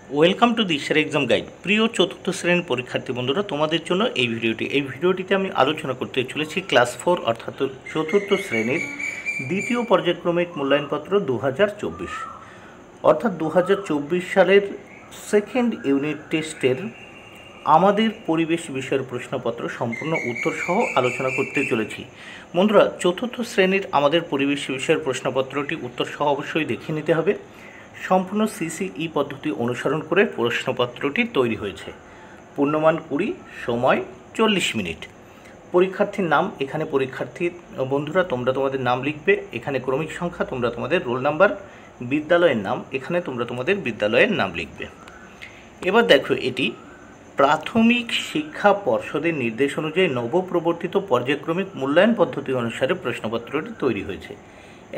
Welcome to দিশার exam guide. প্রিয় চতুর্থ শ্রেণীর পরীক্ষার্থী বন্ধুরা, তোমাদের জন্য এই ভিডিওটিতে আমি আলোচনা করতে চলেছি ক্লাস 4 অর্থাৎ চতুর্থ শ্রেণীর দ্বিতীয় পর্যায়ক্রমিক মূল্যায়নপত্র 2024 অর্থাৎ 2024 সালের সেকেন্ড ইউনিট টেস্টের আমাদের পরিবেশ বিষয়ের প্রশ্নপত্র সম্পূর্ণ উত্তর সহ আলোচনা করতে চলেছি। বন্ধুরা, চতুর্থ শ্রেণীর আমাদের পরিবেশ বিষয়ের প্রশ্নপত্রটি উত্তর সহ অবশ্যই দেখে নিতে হবে। সম্পূর্ণ সিসিই পদ্ধতি অনুসরণ করে প্রশ্নপত্রটি তৈরি হয়েছে। পূর্ণমান 20, সময় 40 মিনিট। পরীক্ষার্থীর নাম, এখানে পরীক্ষার্থী বন্ধুরা তোমরা তোমাদের নাম লিখবে, এখানে ক্রমিক সংখ্যা, তোমরা তোমাদের রোল নাম্বার, বিদ্যালয়ের নাম, এখানে তোমরা তোমাদের বিদ্যালয়ের নাম লিখবে। এবার দেখো, এটি প্রাথমিক শিক্ষা পর্ষদের নির্দেশ অনুযায়ী নবপ্রবর্তিত পর্যায়ক্রমিক মূল্যায়ন পদ্ধতি অনুসারে প্রশ্নপত্রটি তৈরি হয়েছে।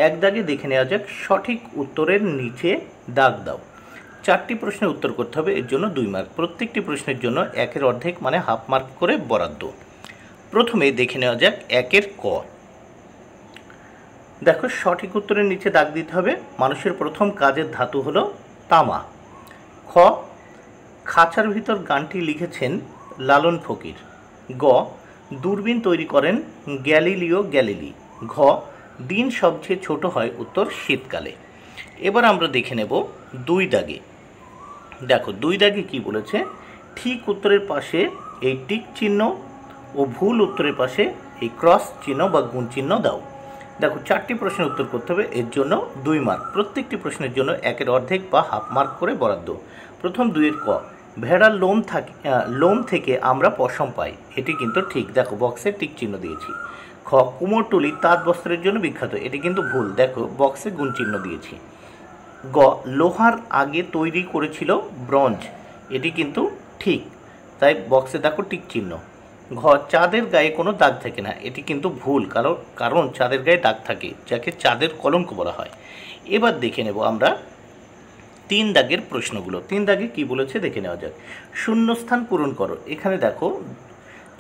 এক দাগে দেখে নেওয়া যাক। সঠিক উত্তরের নিচে দাগ দাও। 4টি প্রশ্নের উত্তর করতে হবে, এর জন্য 2 মার্ক। প্রত্যেকটি প্রশ্নের জন্য 1-এর অর্ধেক মানে হাফ মার্ক করে বরাদ্দ। প্রথমে দেখে নেওয়া যাক 1-এর ক। দেখো, সঠিক উত্তরের নিচে দাগ দিতে হবে। মানুষের প্রথম কাজের ধাতু হলো তামা। খ, খাঁচার ভিতর গানটি লিখেছেন লালন ফকির। গ, দূরবীন তৈরি করেন গ্যালিলিও গ্যালিলি। ঘ, দিন সবচেয়ে ছোট হয় উত্তর শীতকালে। এবার আমরা দেখে নেব 2 দাগে। দেখো 2 দাগে কি বলেছে, ঠিক উত্তরের পাশে এই টিক চিহ্ন ও ভুল উত্তরের পাশে এই ক্রস চিহ্ন বা গুণ চিহ্ন দাও। দেখো 4টি প্রশ্নের উত্তর করতে হবে, এর জন্য 2 মার্ক। প্রত্যেকটি প্রশ্নের জন্য 1-এর অর্ধেক বা হাফ মার্ক করে বরাদ্দ। প্রথম 2-এর ক, ভেড়ার লোম থেকে আমরা পশম পাই। এটি কিন্তু ঠিক, দেখো বক্সে টিক চিহ্ন দিয়েছি। খ, কুমোরটুলি তাঁত বস্ত্রের জন্য বিখ্যাত। এটি কিন্তু ভুল, দেখো বক্সে গুণ চিহ্ন দিয়েছি। গ, লোহার আগে তৈরি করেছিল ব্রোঞ্জ। এটি কিন্তু ঠিক, তাই বক্সে দেখো টিক চিহ্ন। ঘ, চাঁদের গায়ে কোনো দাগ থাকে না। এটি কিন্তু ভুল, কারণ চাঁদের গায়ে দাগ থাকে, যাকে চাঁদের কলঙ্ক বলা হয়। এবার দেখে নেব আমরা 3 দাগের প্রশ্নগুলো। 3 দাগে কি বলেছে দেখে নেওয়া যাক। শূন্যস্থান পূরণ করো। এখানে দেখো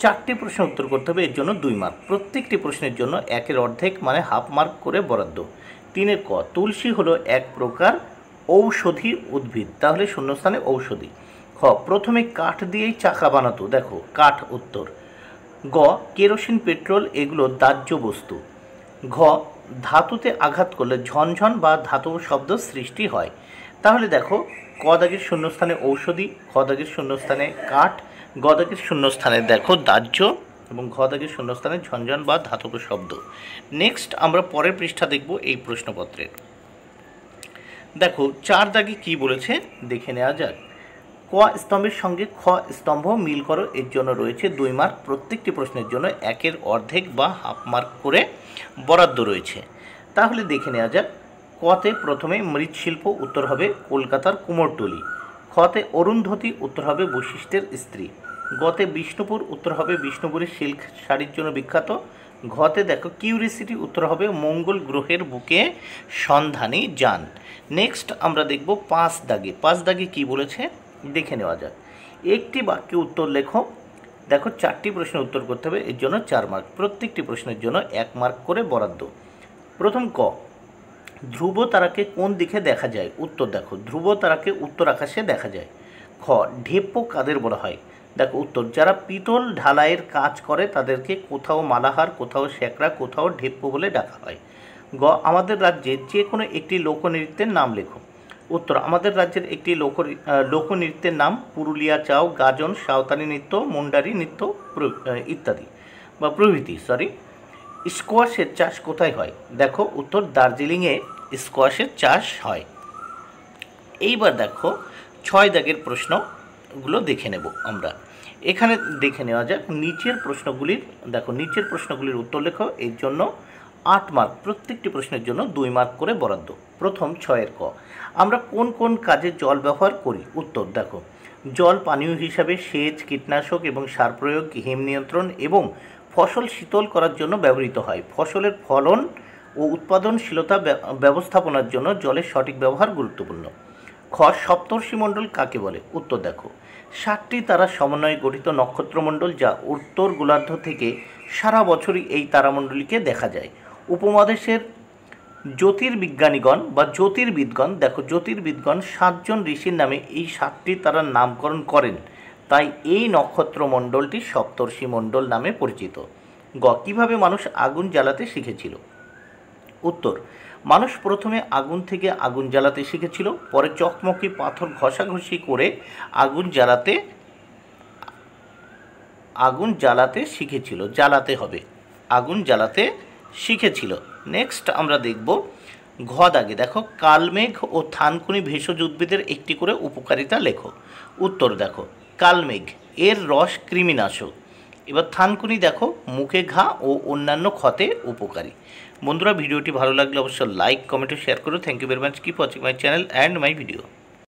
4টি প্রশ্ন উত্তর করতে হবে, এর জন্য 2 মার্ক। প্রত্যেকটি প্রশ্নের জন্য 1-এর অর্ধেক মানে হাফ মার্ক করে বরাদ্দ। 3-এর ক, তুলসী হলো এক প্রকার ঔষধি উদ্ভিদ। তাহলে শূন্যস্থানে ঔষধি। খ, প্রথমে কাঠ দিয়েই চাকা বানাতো। দেখো কাঠ উত্তর। গ, কেরোসিন, পেট্রোল এগুলো দাহ্য বস্তু। ঘ, ধাতুতে আঘাত করলে ঝনঝন বা ধাতব শব্দ সৃষ্টি হয়। তাহলে দেখো ক দাগের শূন্যস্থানে ঔষধি, খ দাগের শূন্যস্থানে কাঠ, গ দাগের শূন্যস্থানে দেখো দাহ্য এবং ঘ দাগের শূন্যস্থানে ঝনঝন বা ধাতব শব্দ। নেক্সট আমরা পরের পৃষ্ঠা দেখব এই প্রশ্নপত্রের। দেখো 4 দাগে কি বলেছে দেখে নেওয়া যাক। ক স্তম্ভের সঙ্গে খ স্তম্ভ মিল করো। এর জন্য রয়েছে 2 মার্ক। প্রত্যেকটি প্রশ্নের জন্য 1-এর অর্ধেক বা হাফ মার্ক করে বরাদ্দ রয়েছে। তাহলে দেখে নেওয়া যাক। কতে প্রথমে মৃৎশিল্প, উত্তর হবে কলকাতার কুমোরটুলি। খতে অরুন্ধতী, উত্তর হবে বশিষ্ঠের স্ত্রী। গতে বিষ্ণুপুর, উত্তর হবে বিষ্ণুপুরের সিল্ক শাড়ির জন্য বিখ্যাত। ঘতে দেখো কিউরিসিটি, উত্তর হবে মঙ্গল গ্রহের বুকে সন্ধানী যান। নেক্সট আমরা দেখব 5 দাগে। 5 দাগে কি বলেছে দেখে নেওয়া যাক। একটি বাক্যে উত্তর লেখো। দেখো 4টি প্রশ্নের উত্তর করতে হবে, এর জন্য 4 মার্ক। প্রত্যেকটি প্রশ্নের জন্য 1 মার্ক করে বরাদ্দ। প্রথম ক, ধ্রুব তারাকে কোন দিকে দেখা যায়? উত্তর দেখো ধ্রুব তারাকে উত্তর আকাশে দেখা যায়। খ, ঢেপ্প কাদের বলা হয়? দেখো উত্তর, যারা পিতল ঢালাইয়ের কাজ করে তাদেরকে কোথাও মালাহার, কোথাও শ্যাকরা, কোথাও ঢেপ্প বলে ডাকা হয়। গ, আমাদের রাজ্যে যে কোনো একটি লোকনৃত্যের নাম লেখো। উত্তর, আমাদের রাজ্যের একটি লোকনৃত্যের নাম পুরুলিয়া চাও, গাজন, সাঁওতালি নৃত্য, মুন্ডারি নৃত্য ইত্যাদি বা প্রভৃতি। স্কোয়াশের চাষ কোথায় হয়? দেখো উত্তর, দার্জিলিংয়ে স্কোয়াশের চাষ হয়। এইবার দেখো 6 দাগের প্রশ্নগুলো দেখে নেব আমরা। এখানে দেখে নেওয়া যাক নিচের প্রশ্নগুলির উত্তর লেখো। এর জন্য 8 মার্ক। প্রত্যেকটি প্রশ্নের জন্য 2 মার্ক করে বরাদ্দ। প্রথম 6-এর ক, আমরা কোন কোন কাজে জল ব্যবহার করি? উত্তর দেখো, জল পানীয় হিসাবে সেচ, কীটনাশক এবং সার প্রয়োগ, হিম নিয়ন্ত্রণ এবং ফসল শীতল করার জন্য ব্যবহৃত হয়। ফসলের ফলন ও উৎপাদনশীলতা ব্যবস্থাপনার জন্য জলের সঠিক ব্যবহার গুরুত্বপূর্ণ। খ, সপ্তর্ষিমণ্ডল কাকে বলে? উত্তর দেখো, 7টি তারার সমন্বয়ে গঠিত নক্ষত্রমণ্ডল, যা উত্তর গোলার্ধ থেকে সারা বছরই এই তারামণ্ডলীকে দেখা যায়। উপমহাদেশের জ্যোতির্বিজ্ঞানীগণ বা জ্যোতির্বিদগণ, দেখো জ্যোতির্বিদগণ 7জন ঋষির নামে এই 7টি তারা নামকরণ করেন, তাই এই নক্ষত্রমণ্ডলটি সপ্তর্ষি মণ্ডল নামে পরিচিত। গ, কিভাবে মানুষ আগুন জ্বালাতে শিখেছিল? উত্তর, মানুষ প্রথমে আগুন থেকে আগুন জ্বালাতে শিখেছিল, পরে চকমকি পাথর ঘষাঘষি করে আগুন জ্বালাতে শিখেছিল, জ্বালাতে হবে, আগুন জ্বালাতে শিখেছিল। নেক্সট আমরা দেখব ঘ দাগে, দেখো কালমেঘ ও থানকুনি ভেষজ উদ্ভিদের একটি করে উপকারিতা লেখো। উত্তর, দেখো কালমেঘ এর রস কৃমিনাশক। এবার থানকুনি দেখো মুখে ঘা ও অন্যান্য ক্ষতে উপকারী। বন্ধুরা, ভিডিওটি ভালো লাগলে অবশ্যই লাইক, কমেন্ট ও শেয়ার করো। Thank you very much. Keep watching my channel and my video.